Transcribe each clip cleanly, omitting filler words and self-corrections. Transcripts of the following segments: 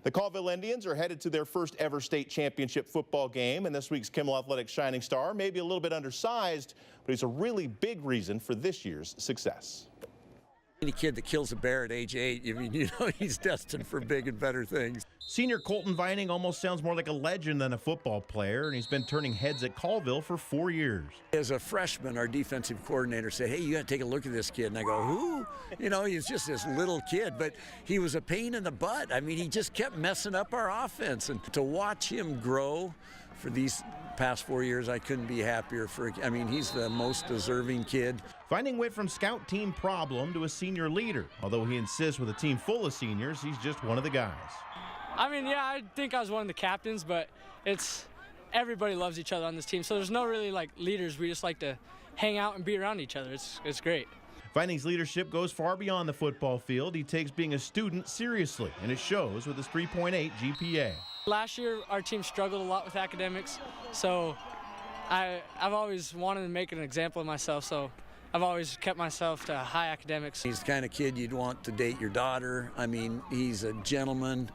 The Colville Indians are headed to their first ever state championship football game, and this week's Kimmel Athletics shining star may be a little bit undersized, but he's a really big reason for this year's success. Any kid that kills a bear at age 8, I mean, he's destined for big and better things. Senior Colton Vining almost sounds more like a legend than a football player, and he's been turning heads at Colville for 4 years. As a freshman, our defensive coordinator said, "Hey, you got to take a look at this kid." And I go, "Who?" He's just this little kid, but he was a pain in the butt. I mean, he just kept messing up our offense. And to watch him grow for these past 4 years, I couldn't be happier he's the most deserving kid. Vining went from scout team problem to a senior leader. Although he insists with a team full of seniors, he's just one of the guys. I think I was one of the captains, but everybody loves each other on this team, so there's no really leaders. We just like to hang out and be around each other. It's great. Vining's leadership goes far beyond the football field. He takes being a student seriously, and it shows with his 3.8 GPA. Last year, our team struggled a lot with academics, so I've always wanted to make an example of myself, so I've always kept myself to high academics. He's the kind of kid you'd want to date your daughter. I mean, he's a gentleman.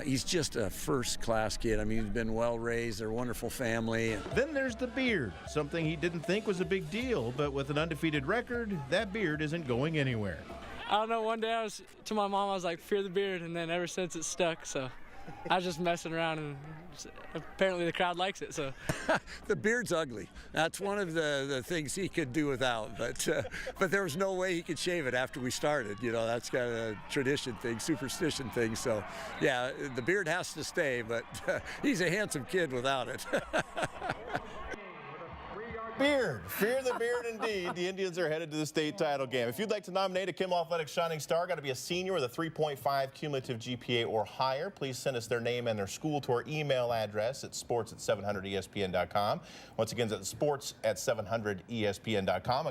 He's just a first-class kid. I mean, he's been well-raised. They're a wonderful family. Then there's the beard, something he didn't think was a big deal, but with an undefeated record, that beard isn't going anywhere. I don't know, one day to my mom, I was like, fear the beard, and then ever since it's stuck, so I was just messing around, and apparently the crowd likes it. So the beard's ugly. That's one of the things he could do without, but there was no way he could shave it after we started. That's kind of a tradition thing, superstition thing. So yeah, the beard has to stay, but he's a handsome kid without it. Beard. Fear the beard indeed. The Indians are headed to the state title game. If you'd like to nominate a Kimmel Athletics shining star, got to be a senior with a 3.5 cumulative GPA or higher. Please send us their name and their school to our email address at sports@700ESPN.com. Once again, it's sports@700ESPN.com.